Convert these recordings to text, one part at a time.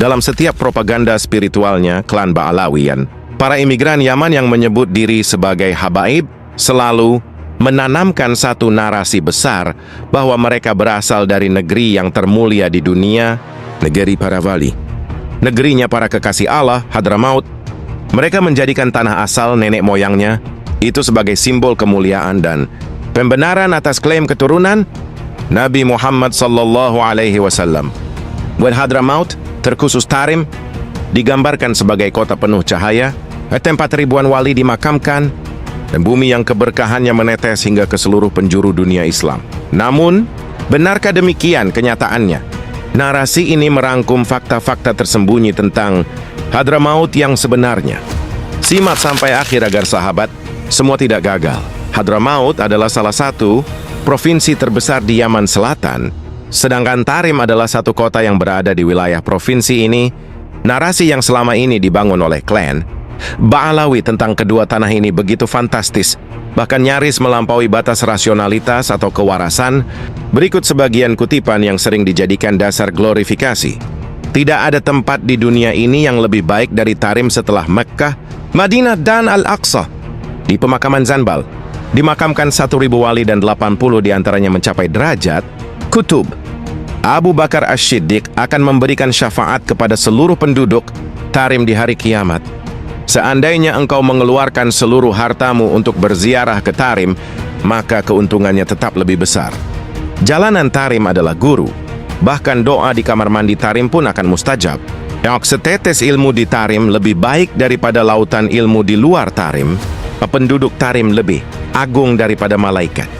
Dalam setiap propaganda spiritualnya, klan Ba'alawiyan, para imigran Yaman yang menyebut diri sebagai Habaib selalu menanamkan satu narasi besar bahwa mereka berasal dari negeri yang termulia di dunia, negeri para wali. Negerinya para kekasih Allah, Hadramaut. Mereka menjadikan tanah asal nenek moyangnya itu sebagai simbol kemuliaan dan pembenaran atas klaim keturunan Nabi Muhammad sallallahu alaihi wasallam. Buat Hadramaut, terkhusus Tarim, digambarkan sebagai kota penuh cahaya, tempat ribuan wali dimakamkan, dan bumi yang keberkahannya menetes hingga ke seluruh penjuru dunia Islam. Namun, benarkah demikian kenyataannya? Narasi ini merangkum fakta-fakta tersembunyi tentang Hadramaut yang sebenarnya. Simak sampai akhir agar sahabat semua tidak gagal. Hadramaut adalah salah satu provinsi terbesar di Yaman Selatan, sedangkan Tarim adalah satu kota yang berada di wilayah provinsi ini. Narasi yang selama ini dibangun oleh klan Ba'alawi tentang kedua tanah ini begitu fantastis, bahkan nyaris melampaui batas rasionalitas atau kewarasan. Berikut sebagian kutipan yang sering dijadikan dasar glorifikasi. Tidak ada tempat di dunia ini yang lebih baik dari Tarim setelah Mekkah, Madinah, dan Al-Aqsa. Di pemakaman Zanbal, dimakamkan 1.000 wali dan 80 diantaranya mencapai derajat kutub. Abu Bakar Ash-Shiddiq akan memberikan syafaat kepada seluruh penduduk Tarim di hari kiamat. Seandainya engkau mengeluarkan seluruh hartamu untuk berziarah ke Tarim, maka keuntungannya tetap lebih besar. Jalanan Tarim adalah guru. Bahkan doa di kamar mandi Tarim pun akan mustajab. Yang setetes ilmu di Tarim lebih baik daripada lautan ilmu di luar Tarim. Penduduk Tarim lebih agung daripada malaikat.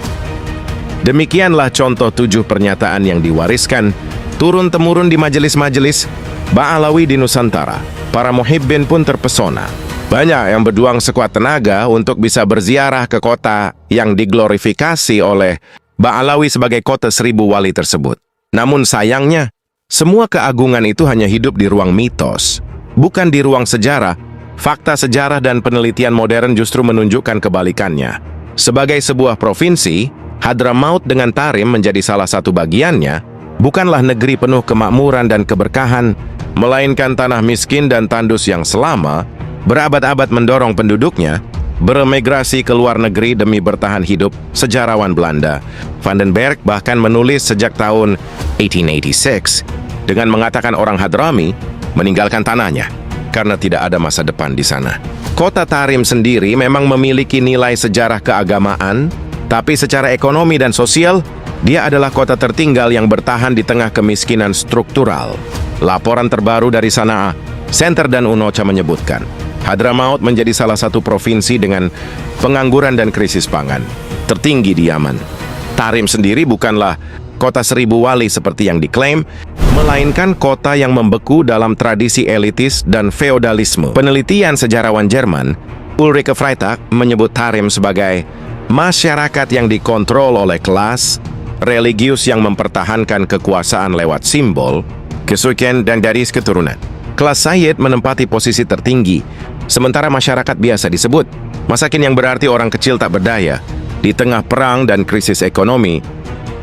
Demikianlah contoh 7 pernyataan yang diwariskan turun-temurun di majelis-majelis Ba'alawi di Nusantara. Para muhibbin pun terpesona. Banyak yang berjuang sekuat tenaga untuk bisa berziarah ke kota yang diglorifikasi oleh Ba'alawi sebagai kota 1000 wali tersebut. Namun sayangnya, semua keagungan itu hanya hidup di ruang mitos, bukan di ruang sejarah. Fakta sejarah dan penelitian modern justru menunjukkan kebalikannya. Sebagai sebuah provinsi, Hadramaut dengan Tarim menjadi salah satu bagiannya, bukanlah negeri penuh kemakmuran dan keberkahan, melainkan tanah miskin dan tandus yang selama berabad-abad mendorong penduduknya beremigrasi ke luar negeri demi bertahan hidup. Sejarawan Belanda Van den Berg bahkan menulis sejak tahun 1886 dengan mengatakan orang Hadrami meninggalkan tanahnya karena tidak ada masa depan di sana. Kota Tarim sendiri memang memiliki nilai sejarah keagamaan, tapi secara ekonomi dan sosial, dia adalah kota tertinggal yang bertahan di tengah kemiskinan struktural. Laporan terbaru dari Sana'a, Center dan Unocha menyebutkan, Hadramaut menjadi salah satu provinsi dengan pengangguran dan krisis pangan tertinggi di Yaman. Tarim sendiri bukanlah kota 1000 wali seperti yang diklaim, melainkan kota yang membeku dalam tradisi elitis dan feodalisme. Penelitian sejarawan Jerman, Ulrike Freitag, menyebut Tarim sebagai masyarakat yang dikontrol oleh kelas religius yang mempertahankan kekuasaan lewat simbol, kesucian, dan garis keturunan. Kelas Sayyid menempati posisi tertinggi, sementara masyarakat biasa disebut masakin, yang berarti orang kecil tak berdaya. Di tengah perang dan krisis ekonomi,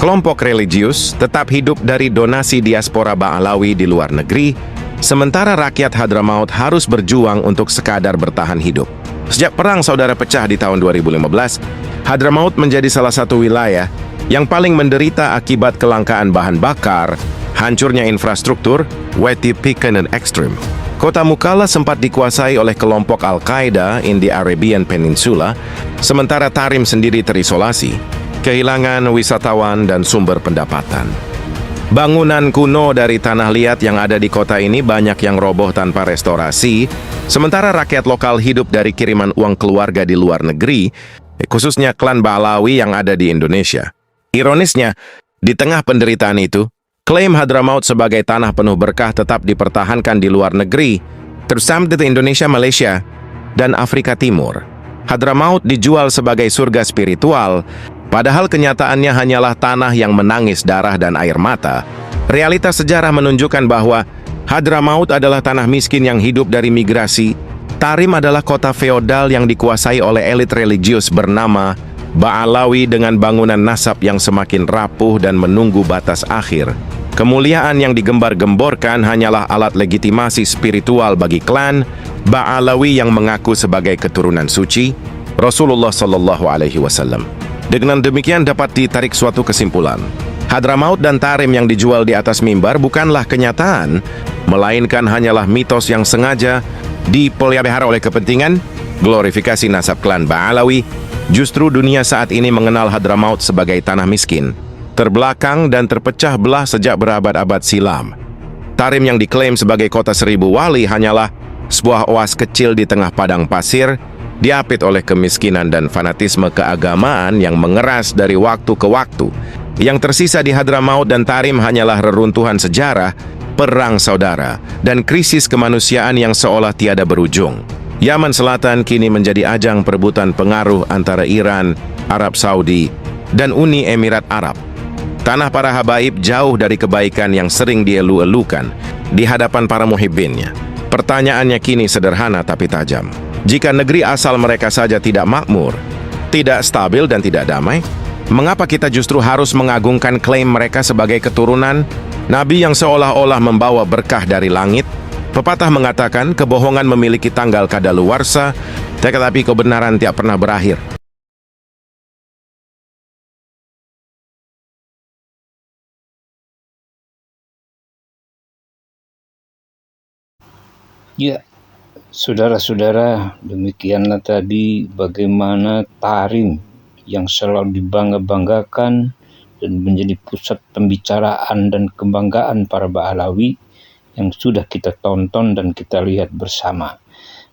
kelompok religius tetap hidup dari donasi diaspora Ba'alawi di luar negeri, sementara rakyat Hadramaut harus berjuang untuk sekadar bertahan hidup. Sejak perang saudara pecah di tahun 2015, Hadramaut menjadi salah satu wilayah yang paling menderita akibat kelangkaan bahan bakar, hancurnya infrastruktur, weti pikan dan ekstrim. Kota Mukalla sempat dikuasai oleh kelompok Al-Qaeda in the Arabian Peninsula, sementara Tarim sendiri terisolasi, kehilangan wisatawan dan sumber pendapatan. Bangunan kuno dari tanah liat yang ada di kota ini banyak yang roboh tanpa restorasi, sementara rakyat lokal hidup dari kiriman uang keluarga di luar negeri, khususnya klan Ba'alawi yang ada di Indonesia. Ironisnya, di tengah penderitaan itu, klaim Hadramaut sebagai tanah penuh berkah tetap dipertahankan di luar negeri, terutama di Indonesia, Malaysia, dan Afrika Timur. Hadramaut dijual sebagai surga spiritual, padahal kenyataannya hanyalah tanah yang menangis darah dan air mata. Realitas sejarah menunjukkan bahwa Hadramaut adalah tanah miskin yang hidup dari migrasi. Tarim adalah kota feodal yang dikuasai oleh elit religius bernama Ba'alawi dengan bangunan nasab yang semakin rapuh dan menunggu batas akhir. Kemuliaan yang digembar-gemborkan hanyalah alat legitimasi spiritual bagi klan Ba'alawi yang mengaku sebagai keturunan suci Rasulullah Sallallahu Alaihi Wasallam. Dengan demikian dapat ditarik suatu kesimpulan. Hadramaut dan Tarim yang dijual di atas mimbar bukanlah kenyataan, melainkan hanyalah mitos yang sengaja dipelihara oleh kepentingan glorifikasi nasab klan Ba'alawi. Justru dunia saat ini mengenal Hadramaut sebagai tanah miskin, terbelakang dan terpecah belah sejak berabad-abad silam. Tarim yang diklaim sebagai kota seribu wali hanyalah sebuah oas kecil di tengah padang pasir, diapit oleh kemiskinan dan fanatisme keagamaan yang mengeras dari waktu ke waktu. Yang tersisa di Hadramaut dan Tarim hanyalah reruntuhan sejarah, perang saudara, dan krisis kemanusiaan yang seolah tiada berujung. Yaman Selatan kini menjadi ajang perebutan pengaruh antara Iran, Arab Saudi, dan Uni Emirat Arab. Tanah para habaib jauh dari kebaikan yang sering dielu-elukan di hadapan para muhibbinnya. Pertanyaannya kini sederhana tapi tajam. Jika negeri asal mereka saja tidak makmur, tidak stabil dan tidak damai, mengapa kita justru harus mengagungkan klaim mereka sebagai keturunan Nabi yang seolah-olah membawa berkah dari langit? Pepatah mengatakan kebohongan memiliki tanggal kadaluarsa, tetapi kebenaran tidak pernah berakhir. Ya, saudara-saudara, demikianlah tadi bagaimana Tarim yang selalu dibangga-banggakan dan menjadi pusat pembicaraan dan kebanggaan para Ba'alawi yang sudah kita tonton dan kita lihat bersama.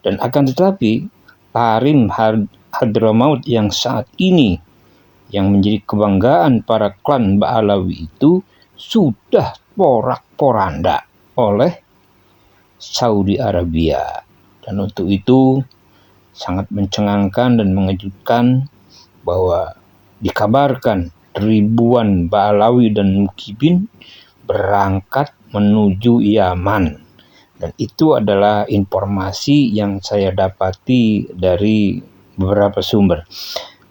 Dan akan tetapi, Tarim Hadramaut yang saat ini yang menjadi kebanggaan para klan Ba'alawi itu sudah porak-poranda oleh Saudi Arabia. Dan untuk itu sangat mencengangkan dan mengejutkan bahwa dikabarkan ribuan Ba'alawi dan Mukibin berangkat menuju Yaman. Dan itu adalah informasi yang saya dapati dari beberapa sumber.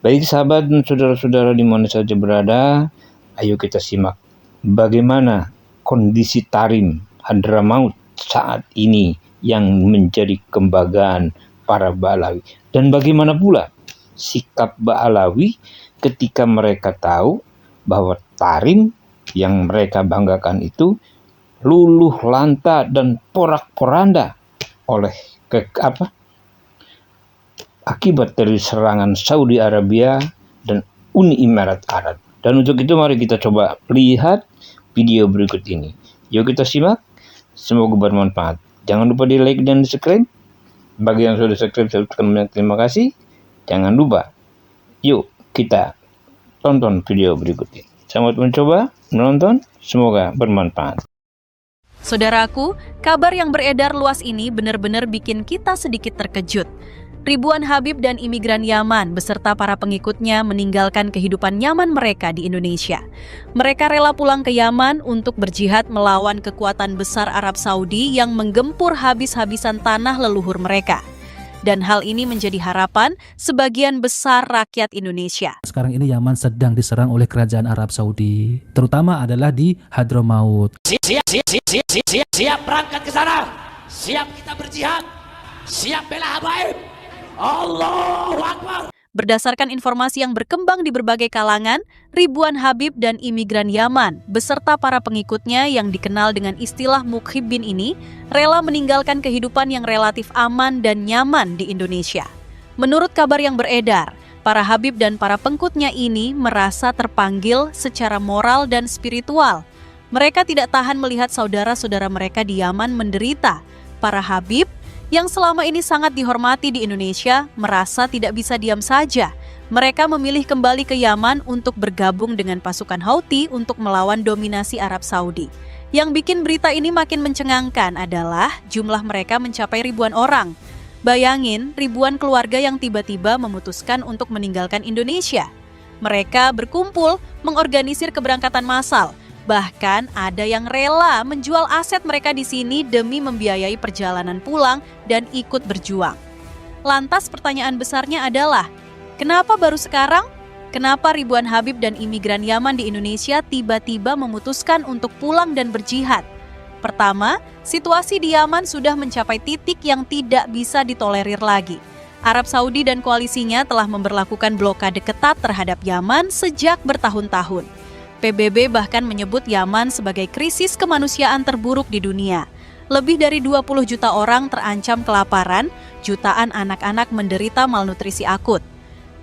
Baik sahabat dan saudara-saudara di mana saja berada, ayo kita simak bagaimana kondisi Tarim Hadramaut saat ini yang menjadi kebanggaan para Ba'alawi. Dan bagaimana pula sikap Ba'alawi ketika mereka tahu bahwa Tarim yang mereka banggakan itu luluh lanta dan porak-poranda oleh akibat dari serangan Saudi Arabia dan Uni Emirat Arab. Dan untuk itu mari kita coba lihat video berikut ini. Yuk kita simak. Semoga bermanfaat. Jangan lupa di like dan di subscribe. Bagi yang sudah subscribe, saya ucapkan terima kasih. Jangan lupa. Yuk kita tonton video berikut ini. Selamat mencoba menonton. Semoga bermanfaat. Saudaraku, kabar yang beredar luas ini benar-benar bikin kita sedikit terkejut. Ribuan Habib dan imigran Yaman beserta para pengikutnya meninggalkan kehidupan nyaman mereka di Indonesia. Mereka rela pulang ke Yaman untuk berjihad melawan kekuatan besar Arab Saudi yang menggempur habis-habisan tanah leluhur mereka. Dan hal ini menjadi harapan sebagian besar rakyat Indonesia. Sekarang ini Yaman sedang diserang oleh kerajaan Arab Saudi, terutama adalah di Hadramaut. Siap berangkat ke sana, siap kita berjihad, siap bela habaib. Allahu Akbar. Berdasarkan informasi yang berkembang di berbagai kalangan, ribuan Habib dan imigran Yaman beserta para pengikutnya yang dikenal dengan istilah Mukhibbin ini rela meninggalkan kehidupan yang relatif aman dan nyaman di Indonesia. Menurut kabar yang beredar, para Habib dan para pengikutnya ini merasa terpanggil secara moral dan spiritual. Mereka tidak tahan melihat saudara-saudara mereka di Yaman menderita. Para Habib yang selama ini sangat dihormati di Indonesia merasa tidak bisa diam saja. Mereka memilih kembali ke Yaman untuk bergabung dengan pasukan Houthi untuk melawan dominasi Arab Saudi. Yang bikin berita ini makin mencengangkan adalah jumlah mereka mencapai ribuan orang. Bayangin ribuan keluarga yang tiba-tiba memutuskan untuk meninggalkan Indonesia. Mereka berkumpul mengorganisir keberangkatan massal. Bahkan ada yang rela menjual aset mereka di sini demi membiayai perjalanan pulang dan ikut berjuang. Lantas pertanyaan besarnya adalah, kenapa baru sekarang? Kenapa ribuan Habib dan imigran Yaman di Indonesia tiba-tiba memutuskan untuk pulang dan berjihad? Pertama, situasi di Yaman sudah mencapai titik yang tidak bisa ditolerir lagi. Arab Saudi dan koalisinya telah memberlakukan blokade ketat terhadap Yaman sejak bertahun-tahun. PBB bahkan menyebut Yaman sebagai krisis kemanusiaan terburuk di dunia. Lebih dari 20 juta orang terancam kelaparan, jutaan anak-anak menderita malnutrisi akut.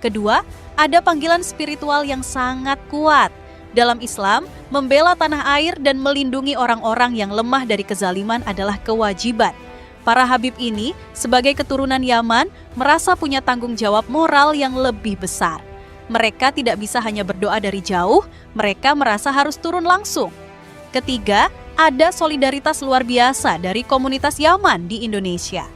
Kedua, ada panggilan spiritual yang sangat kuat. Dalam Islam, membela tanah air dan melindungi orang-orang yang lemah dari kezaliman adalah kewajiban. Para Habib ini, sebagai keturunan Yaman, merasa punya tanggung jawab moral yang lebih besar. Mereka tidak bisa hanya berdoa dari jauh, mereka merasa harus turun langsung. Ketiga, ada solidaritas luar biasa dari komunitas Yaman di Indonesia.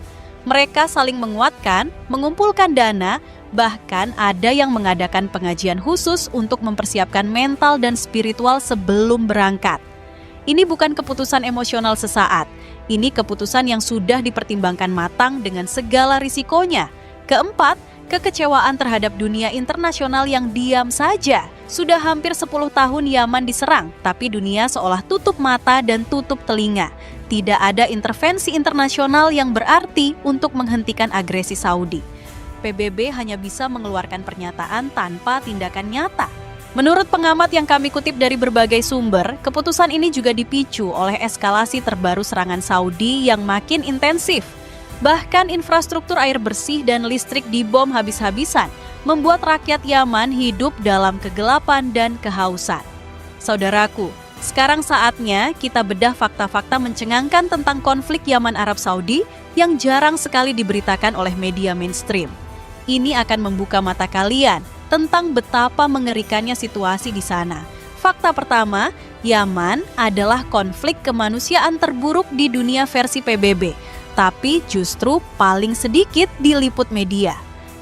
Mereka saling menguatkan, mengumpulkan dana, bahkan ada yang mengadakan pengajian khusus untuk mempersiapkan mental dan spiritual sebelum berangkat. Ini bukan keputusan emosional sesaat, ini keputusan yang sudah dipertimbangkan matang dengan segala risikonya. Keempat, kekecewaan terhadap dunia internasional yang diam saja. Sudah hampir 10 tahun Yaman diserang, tapi dunia seolah tutup mata dan tutup telinga. Tidak ada intervensi internasional yang berarti untuk menghentikan agresi Saudi. PBB hanya bisa mengeluarkan pernyataan tanpa tindakan nyata. Menurut pengamat yang kami kutip dari berbagai sumber, keputusan ini juga dipicu oleh eskalasi terbaru serangan Saudi yang makin intensif. Bahkan infrastruktur air bersih dan listrik dibom habis-habisan, membuat rakyat Yaman hidup dalam kegelapan dan kehausan. Saudaraku, sekarang saatnya kita bedah fakta-fakta mencengangkan tentang konflik Yaman Arab Saudi yang jarang sekali diberitakan oleh media mainstream. Ini akan membuka mata kalian tentang betapa mengerikannya situasi di sana. Fakta pertama, Yaman adalah konflik kemanusiaan terburuk di dunia versi PBB, tapi justru paling sedikit diliput media.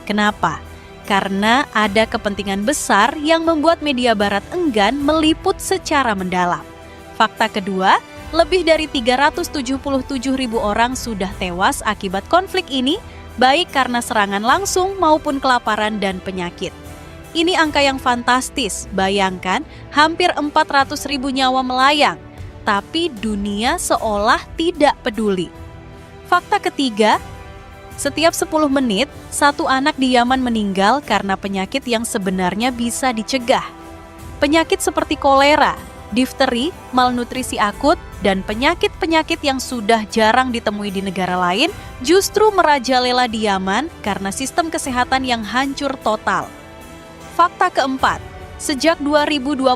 Kenapa? Karena ada kepentingan besar yang membuat media barat enggan meliput secara mendalam. Fakta kedua, lebih dari 377.000 orang sudah tewas akibat konflik ini, baik karena serangan langsung maupun kelaparan dan penyakit. Ini angka yang fantastis, bayangkan hampir 400.000 nyawa melayang, tapi dunia seolah tidak peduli. Fakta ketiga, setiap 10 menit, satu anak di Yaman meninggal karena penyakit yang sebenarnya bisa dicegah. Penyakit seperti kolera, difteri, malnutrisi akut, dan penyakit-penyakit yang sudah jarang ditemui di negara lain justru merajalela di Yaman karena sistem kesehatan yang hancur total. Fakta keempat, sejak 2025,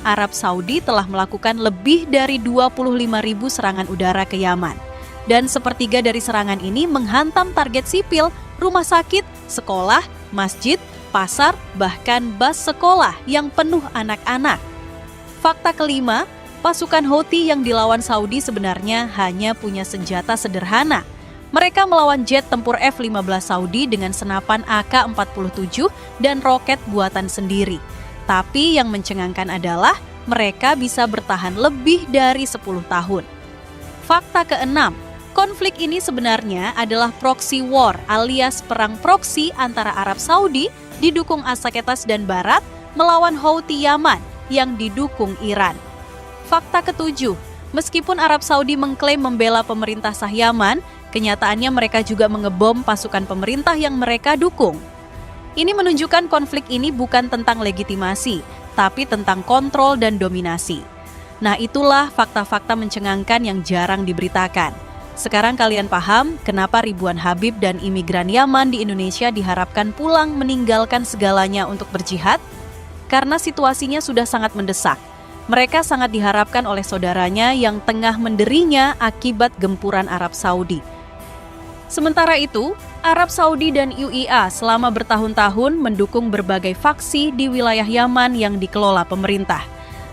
Arab Saudi telah melakukan lebih dari 25.000 serangan udara ke Yaman. Dan sepertiga dari serangan ini menghantam target sipil, rumah sakit, sekolah, masjid, pasar, bahkan bus sekolah yang penuh anak-anak. Fakta kelima, pasukan Houthi yang dilawan Saudi sebenarnya hanya punya senjata sederhana. Mereka melawan jet tempur F-15 Saudi dengan senapan AK-47 dan roket buatan sendiri. Tapi yang mencengangkan adalah mereka bisa bertahan lebih dari 10 tahun. Fakta keenam, konflik ini sebenarnya adalah proxy war alias perang proksi antara Arab Saudi didukung As-Saketas dan Barat melawan Houthi Yaman yang didukung Iran. Fakta ketujuh, meskipun Arab Saudi mengklaim membela pemerintah sah Yaman, kenyataannya mereka juga mengebom pasukan pemerintah yang mereka dukung. Ini menunjukkan konflik ini bukan tentang legitimasi, tapi tentang kontrol dan dominasi. Nah, itulah fakta-fakta mencengangkan yang jarang diberitakan. Sekarang kalian paham kenapa ribuan Habib dan imigran Yaman di Indonesia diharapkan pulang meninggalkan segalanya untuk berjihad? Karena situasinya sudah sangat mendesak. Mereka sangat diharapkan oleh saudaranya yang tengah menderinya akibat gempuran Arab Saudi. Sementara itu, Arab Saudi dan UIA selama bertahun-tahun mendukung berbagai faksi di wilayah Yaman yang dikelola pemerintah.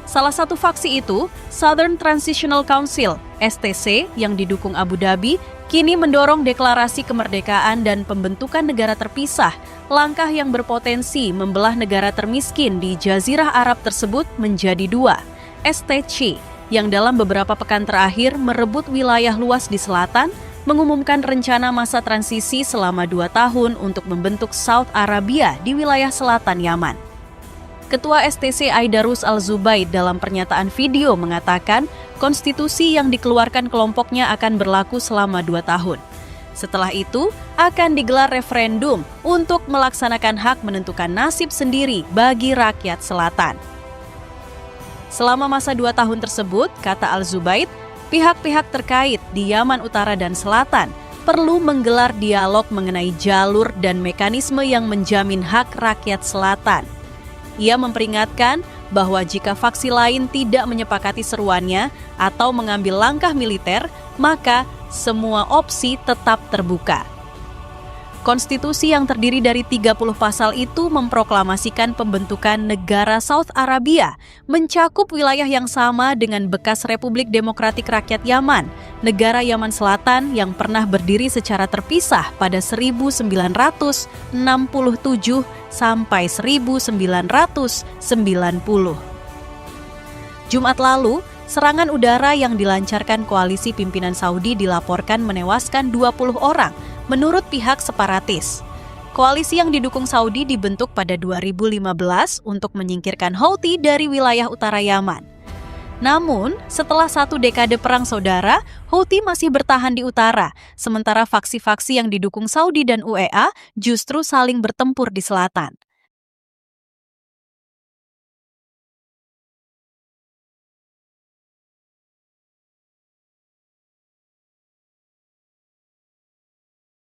Salah satu faksi itu, Southern Transitional Council, STC, yang didukung Abu Dhabi, kini mendorong deklarasi kemerdekaan dan pembentukan negara terpisah, langkah yang berpotensi membelah negara termiskin di Jazirah Arab tersebut menjadi dua. STC, yang dalam beberapa pekan terakhir merebut wilayah luas di selatan, mengumumkan rencana masa transisi selama 2 tahun untuk membentuk Saudi Arabia di wilayah selatan Yaman. Ketua STC Aidarus Al-Zubaid dalam pernyataan video mengatakan konstitusi yang dikeluarkan kelompoknya akan berlaku selama 2 tahun. Setelah itu, akan digelar referendum untuk melaksanakan hak menentukan nasib sendiri bagi rakyat selatan. Selama masa 2 tahun tersebut, kata Al-Zubaid, pihak-pihak terkait di Yaman Utara dan Selatan perlu menggelar dialog mengenai jalur dan mekanisme yang menjamin hak rakyat selatan. Ia memperingatkan bahwa jika faksi lain tidak menyepakati seruannya atau mengambil langkah militer, maka semua opsi tetap terbuka. Konstitusi yang terdiri dari 30 pasal itu memproklamasikan pembentukan negara Saudi Arabia, mencakup wilayah yang sama dengan bekas Republik Demokratik Rakyat Yaman, negara Yaman Selatan yang pernah berdiri secara terpisah pada 1967 sampai 1990. Jumat lalu, serangan udara yang dilancarkan koalisi pimpinan Saudi dilaporkan menewaskan 20 orang, menurut pihak separatis. Koalisi yang didukung Saudi dibentuk pada 2015 untuk menyingkirkan Houthi dari wilayah utara Yaman. Namun, setelah 1 dekade perang saudara, Houthi masih bertahan di utara, sementara faksi-faksi yang didukung Saudi dan UEA justru saling bertempur di selatan.